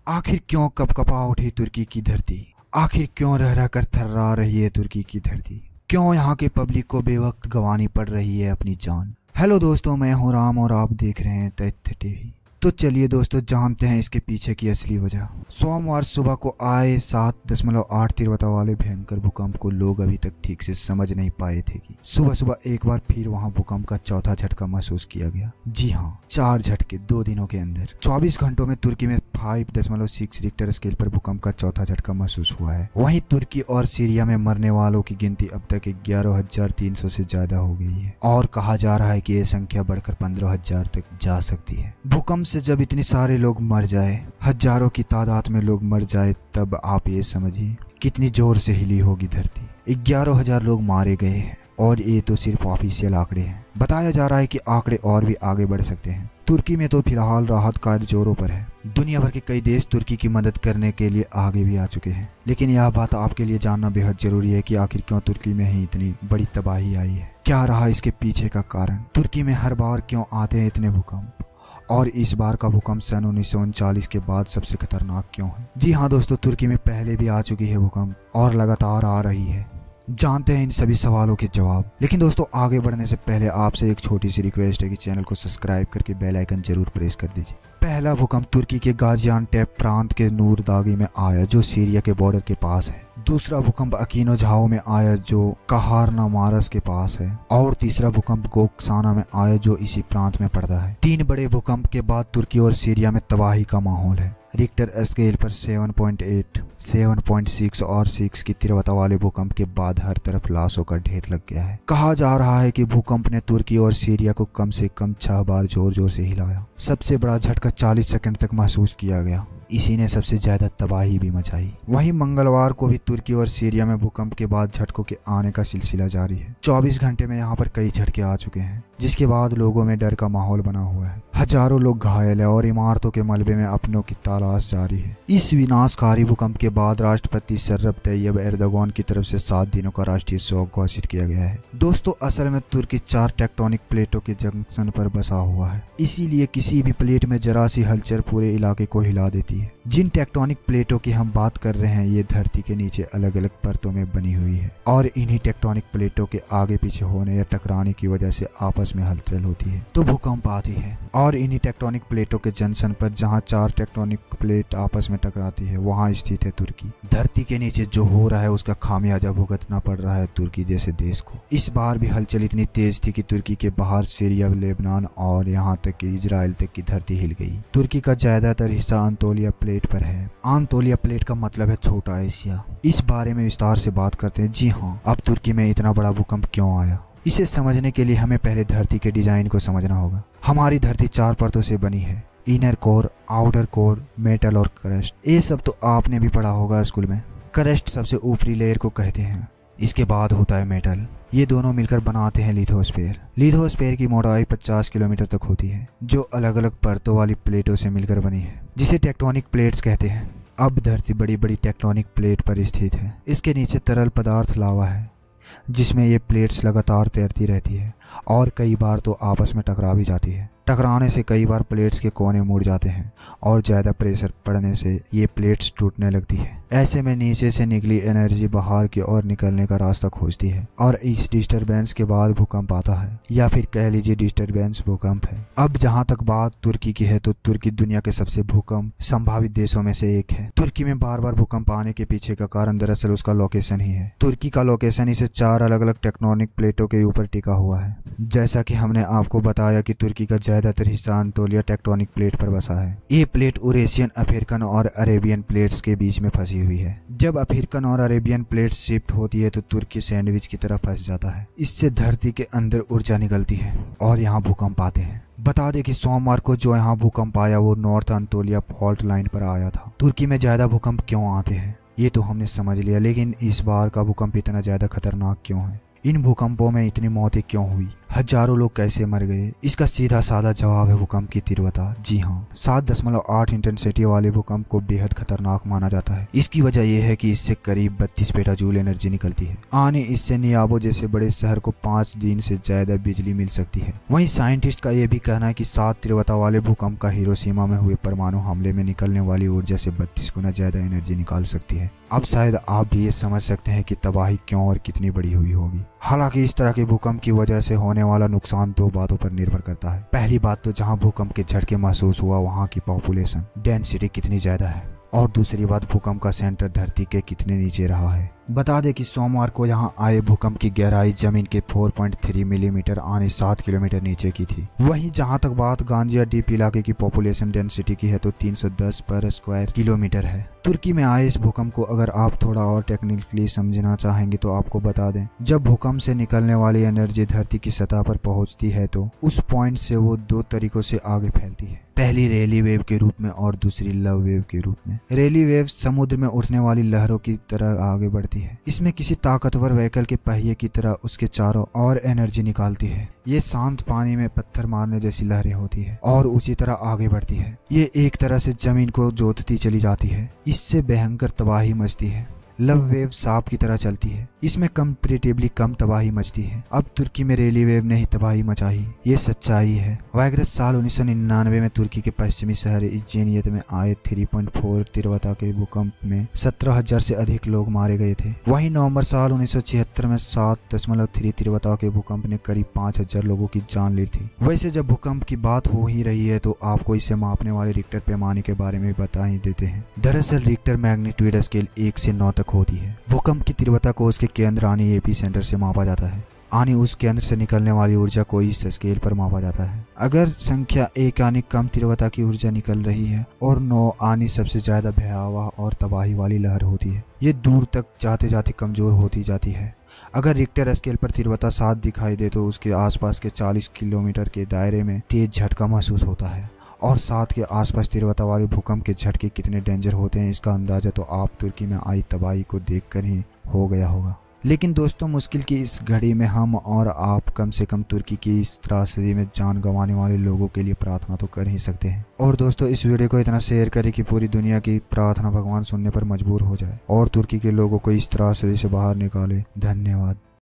आखिर क्यों कपकपा उठी तुर्की की धरती? आखिर क्यों रह रह कर थर्रा रही है तुर्की की धरती? क्यों यहाँ के पब्लिक को बेवक्त गंवानी पड़ रही है अपनी जान? हेलो दोस्तों, मैं हूँ राम और आप देख रहे हैं तथ्य टीवी। तो चलिए दोस्तों, जानते हैं इसके पीछे की असली वजह। सोमवार सुबह को आए 7.8 तीव्रता वाले भयंकर भूकंप को लोग अभी तक ठीक से समझ नहीं पाए थे कि सुबह सुबह एक बार फिर वहां भूकंप का चौथा झटका महसूस किया गया। जी हाँ, 4 झटके 2 दिनों के अंदर। 24 घंटों में तुर्की में 5.6 रिक्टर स्केल पर भूकंप का चौथा झटका महसूस हुआ है। वहीं तुर्की और सीरिया में मरने वालों की गिनती अब तक 11,300 से ज्यादा हो गई है और कहा जा रहा है कि यह संख्या बढ़कर 15,000 तक जा सकती है। भूकंप से जब इतने सारे लोग मर जाए, हजारों की तादाद में लोग मर जाए, तब आप ये समझिए कितनी जोर से हिली होगी धरती। 11,000 लोग मारे गए हैं और ये तो सिर्फ ऑफिशियल आंकड़े हैं। बताया जा रहा है कि आंकड़े और भी आगे बढ़ सकते हैं। तुर्की में तो फिलहाल राहत कार्य जोरों पर है। दुनिया भर के कई देश तुर्की की मदद करने के लिए आगे भी आ चुके हैं। लेकिन यह बात आपके लिए जानना बेहद जरूरी है कि आखिर क्यों तुर्की में ही इतनी बड़ी तबाही आई है। क्या रहा इसके पीछे का कारण? तुर्की में हर बार क्यों आते हैं इतने भूकंप, और इस बार का भूकंप सन 1939 के बाद सबसे खतरनाक क्यों है? जी हाँ दोस्तों, तुर्की में पहले भी आ चुकी है भूकंप और लगातार आ रही है। जानते हैं इन सभी सवालों के जवाब। लेकिन दोस्तों, आगे बढ़ने से पहले आपसे एक छोटी सी रिक्वेस्ट है कि चैनल को सब्सक्राइब करके बेल आइकन जरूर प्रेस कर दीजिए। पहला भूकंप तुर्की के गाजियानटेप प्रांत के नूरदागी में आया, जो सीरिया के बॉर्डर के पास है। दूसरा भूकंप अकीनो झाओ में आया, जो कहारनामारस के पास है। और तीसरा भूकंप गोक्साना में आया, जो इसी प्रांत में पड़ता है। 3 बड़े भूकंप के बाद तुर्की और सीरिया में तबाही का माहौल है। रिक्टर स्केल पर 7.8, 7.6 और 6 की तीव्रता वाले भूकंप के बाद हर तरफ लाशों का ढेर लग गया है। कहा जा रहा है कि भूकंप ने तुर्की और सीरिया को कम से कम 6 बार जोर जोर से हिलाया। सबसे बड़ा झटका 40 सेकंड तक महसूस किया गया। इसी ने सबसे ज्यादा तबाही भी मचाई। वहीं मंगलवार को भी तुर्की और सीरिया में भूकंप के बाद झटकों के आने का सिलसिला जारी है। 24 घंटे में यहाँ पर कई झटके आ चुके हैं, जिसके बाद लोगों में डर का माहौल बना हुआ है। हजारों लोग घायल है और इमारतों के मलबे में अपनों की तलाश जारी है। इस विनाशकारी भूकंप के बाद राष्ट्रपति रजब तैयब एर्दोगान की तरफ से 7 दिनों का राष्ट्रीय शोक घोषित किया गया है। दोस्तों, असल में तुर्की 4 टेक्टोनिक प्लेटों के जंक्शन पर बसा हुआ है, इसीलिए किसी भी प्लेट में जरा सी हलचल पूरे इलाके को हिला देती है। जिन टेक्टोनिक प्लेटों की हम बात कर रहे हैं, ये धरती के नीचे अलग अलग परतों में बनी हुई है और इन्हीं टेक्टोनिक प्लेटों के आगे पीछे होने या टकराने की वजह से आपस में हलचल होती है तो भूकंप आती है। और इन्हीं टेक्टोनिक प्लेटों के जंक्शन पर, जहां 4 टेक्टोनिक प्लेट आपस में टकराती है, वहां स्थित है तुर्की। धरती के नीचे जो हो रहा है उसका खामियाजा भुगतना पड़ रहा है तुर्की जैसे देश को। इस बार भी हलचल इतनी तेज थी कि तुर्की के बाहर सीरिया, लेबनान और यहाँ तक कि इजराइल तक की धरती हिल गई। तुर्की का ज्यादातर हिस्सा अंतोलिया प्लेट पर है। अंतोलिया प्लेट का मतलब है छोटा एशिया। इस बारे में विस्तार से बात करते हैं। जी हाँ, अब तुर्की में इतना बड़ा भूकंप क्यों आया, इसे समझने के लिए हमें पहले धरती के डिजाइन को समझना होगा। हमारी धरती 4 परतों से बनी है। Inner core, outer core, metal और क्रस्ट। ये सब तो आपने भी पढ़ा होगा स्कूल में। क्रस्ट सबसे ऊपरी लेयर को कहते हैं। इसके बाद होता है मेटल। ये दोनों मिलकर बनाते हैं लिथोस्फीयर। लिथोस्फीयर की मोटाई 50 किलोमीटर तक होती है, जो अलग अलग परतों वाली प्लेटों से मिलकर बनी है, जिसे टेक्टोनिक प्लेट्स कहते हैं। अब धरती बड़ी बड़ी टेक्टोनिक प्लेट पर स्थित है। इसके नीचे तरल पदार्थ लावा है, जिसमें ये प्लेट्स लगातार तैरती रहती है और कई बार तो आपस में टकरा भी जाती है। टकराने से कई बार प्लेट्स के कोने मुड़ जाते हैं और ज़्यादा प्रेशर पड़ने से ये प्लेट्स टूटने लगती है। ऐसे में नीचे से निकली एनर्जी बाहर की ओर निकलने का रास्ता खोजती है और इस डिस्टरबेंस के बाद भूकंप आता है, या फिर कह लीजिए डिस्टरबेंस भूकंप है। अब जहाँ तक बात तुर्की की है, तो तुर्की दुनिया के सबसे भूकंप संभावित देशों में से एक है। तुर्की में बार बार भूकंप आने के पीछे का कारण दरअसल उसका लोकेशन ही है। तुर्की का लोकेशन इसे 4 अलग अलग टेक्टोनिक प्लेटों के ऊपर टिका हुआ है। जैसा कि हमने आपको बताया कि तुर्की का ज्यादातर हिस्सा अंतोलिया टेक्टोनिक प्लेट पर बसा है। ये प्लेट यूरेशियन, अफ्रीकन और अरेबियन प्लेट्स के बीच में फंसी हुई है। जब अफ्रीकन और अरेबियन प्लेट्स शिफ्ट होती है तो तुर्की सैंडविच की तरह फंस जाता है। इससे धरती के अंदर ऊर्जा निकलती है और यहाँ भूकंप आते हैं। बता दें कि सोमवार को जो यहाँ भूकंप आया वो नॉर्थ अंतोलिया फॉल्ट लाइन पर आया था। तुर्की में ज्यादा भूकंप क्यों आते हैं ये तो हमने समझ लिया, लेकिन इस बार का भूकंप इतना ज्यादा खतरनाक क्यों है? इन भूकंपों में इतनी मौतें क्यों हुई? हजारों लोग कैसे मर गए? इसका सीधा साधा जवाब है भूकंप की तीव्रता। जी हाँ, 7.8 इंटेंसिटी वाले भूकंप को बेहद खतरनाक माना जाता है। इसकी वजह यह है कि इससे करीब 32 पेटाजूल एनर्जी निकलती है। आने इससे नियाबो जैसे बड़े शहर को 5 दिन से ज्यादा बिजली मिल सकती है। वहीं साइंटिस्ट का यह भी कहना है कि 7 तीव्रता वाले भूकंप का हिरोशिमा में हुए परमाणु हमले में निकलने वाली ऊर्जा से 32 गुना ज्यादा एनर्जी निकाल सकती है। अब शायद आप भी ये समझ सकते हैं कि तबाही क्यों और कितनी बड़ी हुई होगी। हालांकि इस तरह के भूकंप की वजह से होने वाला नुकसान 2 बातों पर निर्भर करता है। पहली बात तो जहां भूकंप के झटके महसूस हुआ वहां की पॉपुलेशन डेंसिटी कितनी ज्यादा है, और दूसरी बात भूकंप का सेंटर धरती के कितने नीचे रहा है। बता दें कि सोमवार को यहां आए भूकंप की गहराई जमीन के 4.3 मिलीमीटर आने 7 किलोमीटर नीचे की थी। वहीं जहां तक बात गांजिया डीप इलाके की पॉपुलेशन डेंसिटी की है तो 310 पर स्क्वायर किलोमीटर है। तुर्की में आए इस भूकंप को अगर आप थोड़ा और टेक्निकली समझना चाहेंगे तो आपको बता दें, जब भूकंप से निकलने वाली एनर्जी धरती की सतह पर पहुंचती है तो उस पॉइंट से वो 2 तरीकों से आगे फैलती है। पहली रैली वेव के रूप में और दूसरी लव वेव के रूप में। रैली वेव समुद्र में उठने वाली लहरों की तरह आगे बढ़ती है। इसमें किसी ताकतवर व्हीकल के पहिए की तरह उसके चारों ओर एनर्जी निकालती है। ये शांत पानी में पत्थर मारने जैसी लहरें होती है और उसी तरह आगे बढ़ती है। ये एक तरह से जमीन को जोतती चली जाती है। इससे भयंकर तबाही मचती है। लव वेव सांप की तरह चलती है। इसमें कंपैरेटिवली कम तबाही मचती है। अब तुर्की में रैली वेव ने ही तबाही मचाई, ये सच्चाई है। वायरस साल 1999 में तुर्की के पश्चिमी शहर इज्जेनियत में आए 3.4 तीव्रता के भूकंप में 17,000 से अधिक लोग मारे गए थे। वहीं नवंबर साल 1976 में 7.3 तीव्रता के भूकंप ने करीब 5,000 लोगों की जान ली थी। वैसे जब भूकंप की बात हो ही रही है तो आपको इसे मापने वाले रिक्टर पैमाने के बारे में बता ही देते हैं। दरअसल रिक्टर मैग्नीट्यूड स्केल 1 से 9 होती है। भूकंप की तीव्रता को उसके केंद्र यानी एपी सेंटर से मापा जाता है। यानी उस केंद्र से निकलने वाली ऊर्जा को इस स्केल पर मापा जाता है। अगर संख्या 1 यानी कम तीव्रता की ऊर्जा निकल रही है और 9 यानी सबसे ज्यादा भयावह और तबाही वाली लहर होती है, ये दूर तक जाते जाते कमजोर होती जाती है। अगर रिक्टर स्केल पर तीव्रता 7 दिखाई दे तो उसके आसपास के 40 किलोमीटर के दायरे में तेज झटका महसूस होता है। और 7 के आसपास तीव्रता वाले भूकंप के झटके कितने डेंजर होते हैं इसका अंदाजा तो आप तुर्की में आई तबाही को देखकर ही हो गया होगा। लेकिन दोस्तों, मुश्किल की इस घड़ी में हम और आप कम से कम तुर्की की इस त्रासदी में जान गंवाने वाले लोगों के लिए प्रार्थना तो कर ही सकते हैं। और दोस्तों, इस वीडियो को इतना शेयर करें कि पूरी दुनिया की प्रार्थना भगवान सुनने पर मजबूर हो जाए और तुर्की के लोगों को इस त्रासदी से बाहर निकाले। धन्यवाद।